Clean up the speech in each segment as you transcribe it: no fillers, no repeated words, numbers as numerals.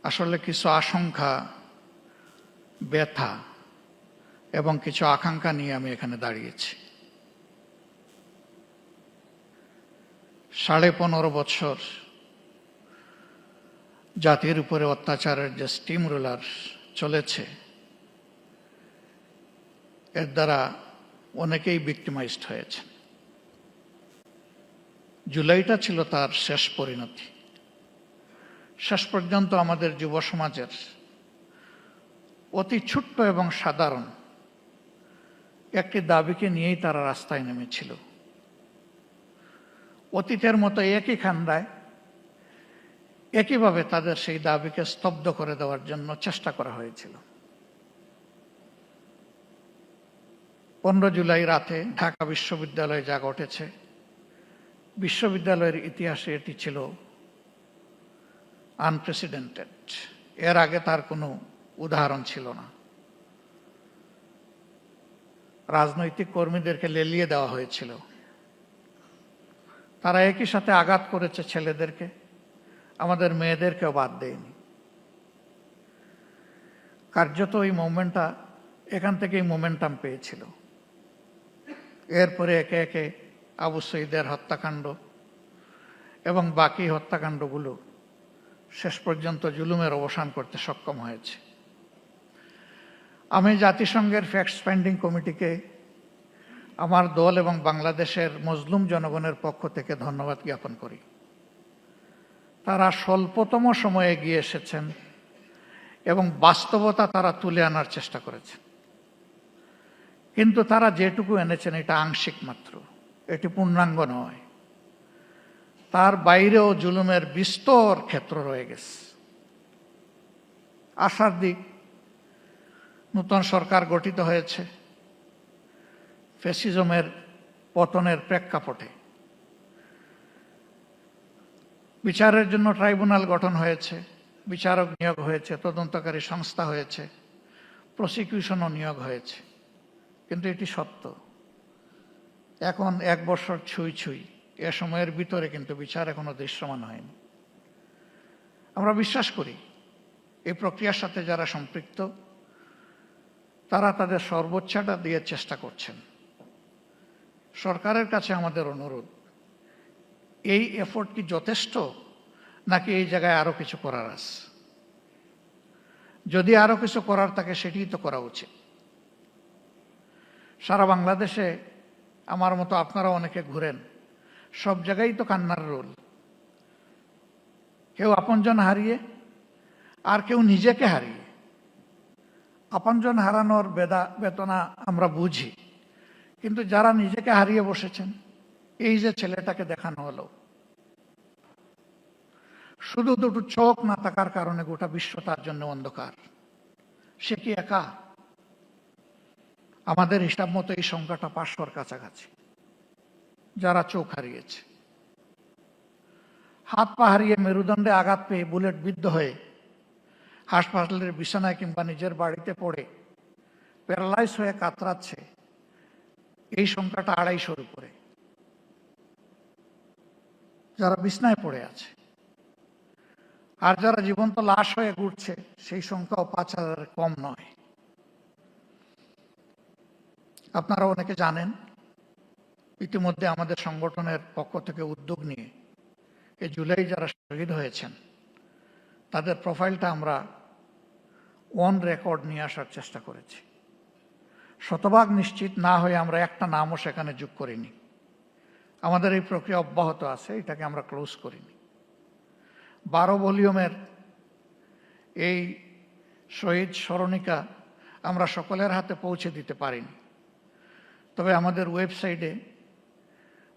আসলে কিছু আশঙ্কা, ব্যথা এবং কিছু আকাঙ্ক্ষা নিয়ে আমি এখানে দাঁড়িয়েছি। 15.5 বছর জাতির উপরে অত্যাচারের যে স্টিম রোলার চলেছে, এর দ্বারা অনেকেই ভিক্টিমাইজড হয়েছে। জুলাইটা ছিল তার শেষ পরিণতি। শেষ পর্যন্ত আমাদের যুব সমাজের অতি ছোট্ট এবং সাধারণ একটি দাবিকে নিয়েই তারা রাস্তায় নেমেছিল। অতীতের মতো একই খান্দায় একইভাবে তাদের সেই দাবিকে স্তব্ধ করে দেওয়ার জন্য চেষ্টা করা হয়েছিল। 15 জুলাই রাতে ঢাকা বিশ্ববিদ্যালয়ে যা ঘটেছে, বিশ্ববিদ্যালয়ের ইতিহাসে এটি ছিল আনপ্রেসিডেন্টেড। এর আগে তার কোনো উদাহরণ ছিল না। রাজনৈতিক কর্মীদেরকে লেলিয়ে দেওয়া হয়েছিল। তারা একই সাথে আঘাত করেছে ছেলেদেরকে, আমাদের মেয়েদেরকেও বাদ দেয়নি। কার্যত এই মুভমেন্টটা এখান থেকেই মোমেন্টাম পেয়েছিল। এরপরে একে একে আবু সঈদের হত্যাকাণ্ড এবং বাকি হত্যাকাণ্ডগুলো শেষ পর্যন্ত জুলুমের অবসান করতে সক্ষম হয়েছে। আমি জাতিসংঘের ফ্যাক্ট ফাইন্ডিং কমিটিকে আমার দল এবং বাংলাদেশের মজলুম জনগণের পক্ষ থেকে ধন্যবাদ জ্ঞাপন করি। তারা স্বল্পতম সময়ে এগিয়ে এসেছেন এবং বাস্তবতা তারা তুলে আনার চেষ্টা করেছেন। কিন্তু তারা যেটুকু এনেছেন এটা আংশিক মাত্র, এটি পূর্ণাঙ্গ নয়। তার বাইরেও জুলুমের বিস্তর ক্ষেত্র রয়ে গেছে। আশার দিক, নতুন সরকার গঠিত হয়েছে ফ্যাসিজমের পতনের প্রেক্ষাপটে। বিচারের জন্য ট্রাইব্যুনাল গঠন হয়েছে, বিচারক নিয়োগ হয়েছে, তদন্তকারী সংস্থা হয়েছে, প্রসিকিউশনও নিয়োগ হয়েছে। কিন্তু এটি সত্য, এখন 1 বছর ছুঁই ছুঁই এ সময়ের ভিতরে কিন্তু বিচার এখনো দৃশ্যমান হয়নি। আমরা বিশ্বাস করি এই প্রক্রিয়ার সাথে যারা সম্পৃক্ত তারা তাদের সর্বোচ্চটা দিয়ে চেষ্টা করছেন। সরকারের কাছে আমাদের অনুরোধ, এই এফোর্ট কি যথেষ্ট, নাকি এই জায়গায় আরো কিছু করার আছে? যদি আরো কিছু করার থাকে সেটিই তো করা উচিত। সারা বাংলাদেশে আমার মতো আপনারা অনেকে ঘুরেন, সব জায়গায় তো কান্নার রোল। কেউ আপনজন হারিয়ে, আর কেউ নিজেকে হারিয়ে। আপনজন হারানোর বেদনা আমরা বুঝি, কিন্তু যারা নিজেকে হারিয়ে বসেছেন, এই যে ছেলেটাকে দেখানো হলো, শুধু দুটো চোখ না থাকার কারণে গোটা বিশ্ব তার জন্য অন্ধকার। সে কি একা? আমাদের হিসাব মতো এই সংখ্যাটা 500-র কাছাকাছি যারা চোখ হারিয়েছে। হাত পা হারিয়ে, মেরুদণ্ডে আঘাত পেয়ে, বুলেট বিদ্ধ হয়ে হাসপাতালের বিছানায় কিংবা নিজের বাড়িতে পড়ে প্যারালাইজ হয়ে কাতরাচ্ছে, এই সংখ্যাটা 250-র উপরে। যারা বিছানায় পড়ে আছে আর যারা জীবন্ত লাশ হয়ে ঘুরছে, সেই সংখ্যাও 5000-এর কম নয়। আপনারা অনেকে জানেন, ইতিমধ্যে আমাদের সংগঠনের পক্ষ থেকে উদ্যোগ নিয়ে এই জুলাই যারা শহীদ হয়েছেন তাদের প্রোফাইলটা আমরা অন রেকর্ড নিয়ে আসার চেষ্টা করেছি। শতভাগ নিশ্চিত না হয়ে আমরা একটা নামও সেখানে যোগ করিনি। আমাদের এই প্রক্রিয়া অব্যাহত আছে, এটাকে আমরা ক্লোজ করিনি। 12 ভলিউমের এই শহীদ স্মরণিকা আমরা সকলের হাতে পৌঁছে দিতে পারিনি, তবে আমাদের ওয়েবসাইটে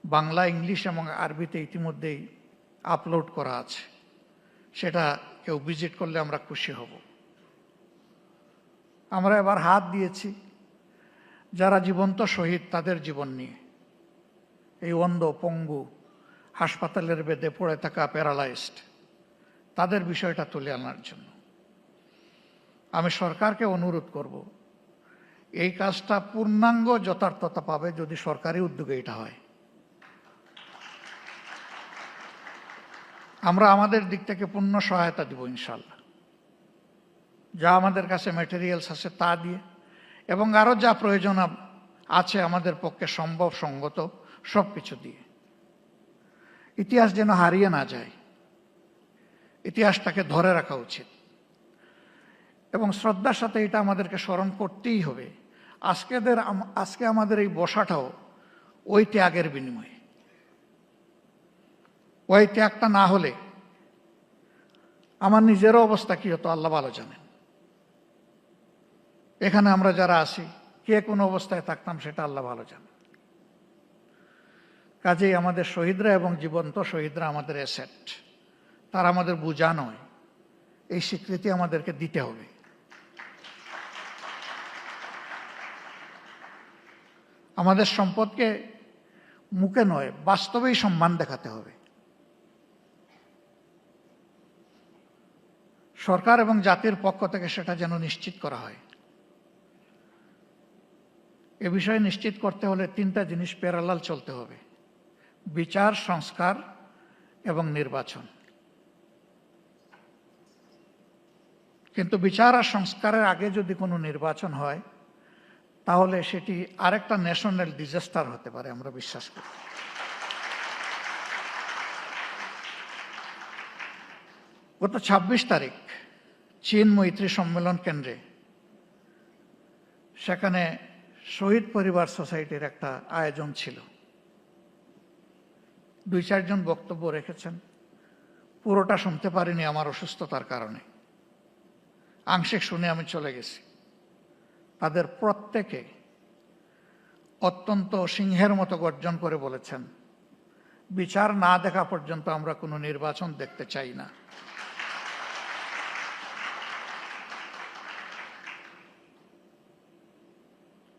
বাংলা, ইংলিশ এবং আরবিতে ইতিমধ্যেই আপলোড করা আছে। সেটা কেউ ভিজিট করলে আমরা খুশি হব। আমরা এবার হাত দিয়েছি যারা জীবন্ত শহীদ তাদের জীবন নিয়ে, এই অন্ধ, পঙ্গু, হাসপাতালের বেডে পড়ে থাকা প্যারালাইজড, তাদের বিষয়টা তুলে আনার জন্য। আমি সরকারকে অনুরোধ করব, এই কাজটা পূর্ণাঙ্গ যথার্থতা পাবে যদি সরকারি উদ্যোগে এটা হয়। আমরা আমাদের দিক থেকে পূর্ণ সহায়তা দিব ইনশাল্লাহ। যা আমাদের কাছে ম্যাটেরিয়ালস আছে তা দিয়ে, এবং আরও যা প্রয়োজন আছে আমাদের পক্ষে সম্ভব সঙ্গত সব কিছু দিয়ে। ইতিহাস যেন হারিয়ে না যায়, ইতিহাসটাকে ধরে রাখা উচিত। এবং শ্রদ্ধার সাথে এটা আমাদেরকে স্মরণ করতেই হবে। আজকে আমাদের এই বসাটাও ওই ত্যাগের বিনিময়ে। ওই ত্যাগটা না হলে আমার নিজেরও অবস্থা কি হতো আল্লাহ ভালো জানেন। এখানে আমরা যারা আছি কে কোন অবস্থায় থাকতাম সেটা আল্লাহ ভালো জানেন। কাজেই আমাদের শহীদরা এবং জীবন্ত শহীদরা আমাদের অ্যাসেট, তারা আমাদের বোঝা নয়। এই স্বীকৃতি আমাদেরকে দিতে হবে। আমাদের সম্পদকে মুখে নয়, বাস্তবেই সম্মান দেখাতে হবে। সরকার এবং জাতির পক্ষ থেকে সেটা যেন নিশ্চিত করা হয়। এ বিষয়ে নিশ্চিত করতে হলে 3টা জিনিস প্যারালাল চলতে হবে: বিচার, সংস্কার এবং নির্বাচন। কিন্তু বিচার আর সংস্কারের আগে যদি কোনো নির্বাচন হয় তাহলে সেটি আরেকটা ন্যাশনাল ডিজাস্টার হতে পারে, আমরা বিশ্বাস করি। গত 26 তারিখ চীন মৈত্রী সম্মেলন কেন্দ্রে, সেখানে শহীদ পরিবার সোসাইটির একটা আয়োজন ছিল। 2-4 জন বক্তব্য রেখেছেন। পুরোটা শুনতে পারিনি আমার অসুস্থতার কারণে, আংশিক শুনে আমি চলে গেছি। তাদের প্রত্যেকে অত্যন্ত সিংহের মতো গর্জন করে বলেছেন, বিচার না দেখা পর্যন্ত আমরা কোনো নির্বাচন দেখতে চাই না।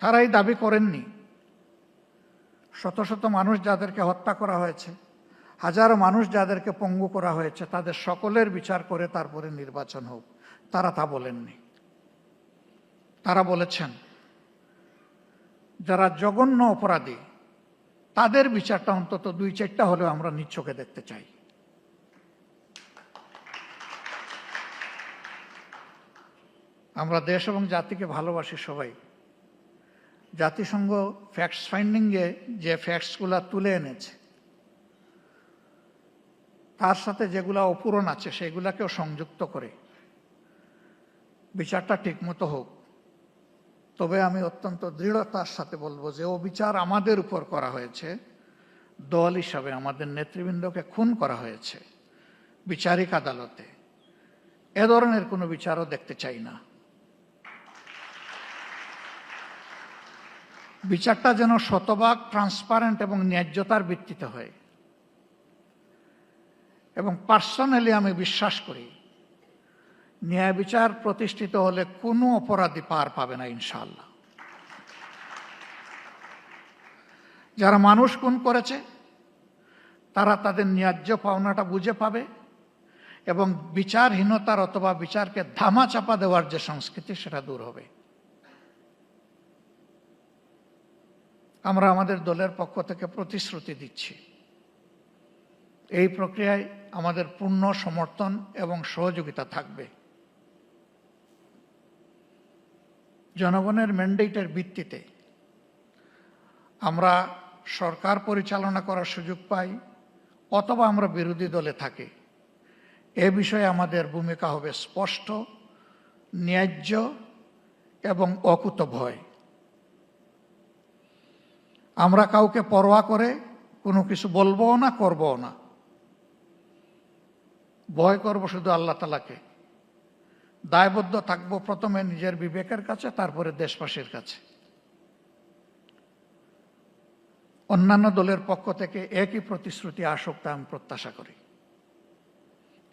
তারাই দাবি করেননি শত শত মানুষ যাদেরকে হত্যা করা হয়েছে, হাজারো মানুষ যাদেরকে পঙ্গু করা হয়েছে, তাদের সকলের বিচার করে তারপরে নির্বাচন হোক। তারা তা বলেননি। তারা বলেছেন যারা জঘন্য অপরাধী তাদের বিচারটা অন্তত 2-4টা হলেও আমরা নিজ চোখে দেখতে চাই। আমরা দেশ এবং জাতিকে ভালোবাসি সবাই। জাতিসংঘ ফ্যাক্টস ফাইন্ডিংয়ে যে ফ্যাক্টসগুলা তুলে এনেছে তার সাথে যেগুলা অপূরণ আছে সেগুলাকেও সংযুক্ত করে বিচারটা ঠিকমতো হোক। তবে আমি অত্যন্ত দৃঢ়তার সাথে বলবো যে অবিচার আমাদের উপর করা হয়েছে, দল হিসাবে আমাদের নেতৃবৃন্দকে খুন করা হয়েছে বিচারিক আদালতে। এ ধরনের কোনো বিচারও দেখতে চাই না। বিচারটা যেন শতভাগ ট্রান্সপারেন্ট এবং ন্যায্যতার ভিত্তিতে হয়। এবং পার্সোনালি আমি বিশ্বাস করি ন্যায় বিচার প্রতিষ্ঠিত হলে কোনো অপরাধী পার পাবে না ইনশাআল্লাহ। যারা মানুষ খুন করেছে তারা তাদের ন্যায্য পাওনাটা বুঝে পাবে, এবং বিচারহীনতার অথবা বিচারকে ধামাচাপা দেওয়ার যে সংস্কৃতি সেটা দূর হবে। আমরা আমাদের দলের পক্ষ থেকে প্রতিশ্রুতি দিচ্ছি, এই প্রক্রিয়ায় আমাদের পূর্ণ সমর্থন এবং সহযোগিতা থাকবে। জনগণের ম্যান্ডেটের ভিত্তিতে আমরা সরকার পরিচালনা করার সুযোগ পাই অথবা আমরা বিরোধী দলে থাকি, এ বিষয়ে আমাদের ভূমিকা হবে স্পষ্ট, ন্যায্য এবং অকুতভয়। আমরা কাউকে পরোয়া করে কোনো কিছু বলবো না, করবো না। ভয় করব শুধু আল্লাহ তাআলাকে। দায়বদ্ধ থাকবো প্রথমে নিজের বিবেকের কাছে, তারপরে দেশবাসীর কাছে। অন্যান্য দলের পক্ষ থেকে একই প্রতিশ্রুতি আসুক তা আমি প্রত্যাশা করি।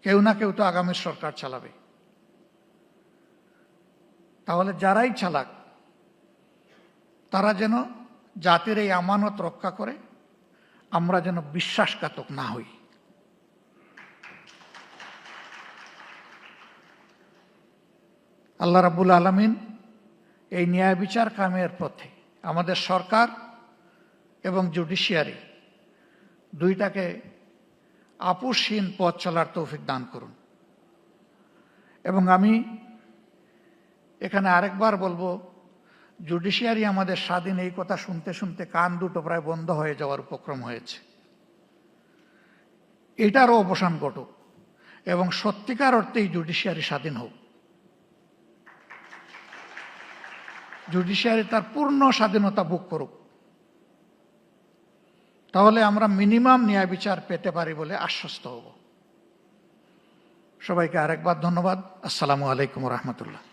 কেউ না কেউ তো আগামী সরকার চালাবে। তাহলে যারাই চালাক তারা যেন জাতির এই আমানত রক্ষা করে, আমরা যেন বিশ্বাসঘাতক না হই। আল্লাহ রাব্বুল আলামিন এই ন্যায় বিচার কায়েমের পথে আমাদের সরকার এবং জুডিশিয়ারি দুইটাকে আপোষহীন পথ চলার তৌফিক দান করুন। এবং আমি এখানে আরেকবার বলবো, জুডিশিয়ারি আমাদের স্বাধীন, এই কথা শুনতে শুনতে কান দুটো প্রায় বন্ধ হয়ে যাওয়ার উপক্রম হয়েছে। এটারও অবসান ঘটুক এবং সত্যিকার অর্থেই জুডিশিয়ারি স্বাধীন হোক। জুডিশিয়ারি তার পূর্ণ স্বাধীনতা ভোগ করুক, তাহলে আমরা মিনিমাম ন্যায় বিচার পেতে পারি বলে আশ্বস্ত হব। সবাইকে আরেকবার ধন্যবাদ। আসসালামু আলাইকুম রহমতুল্লাহ।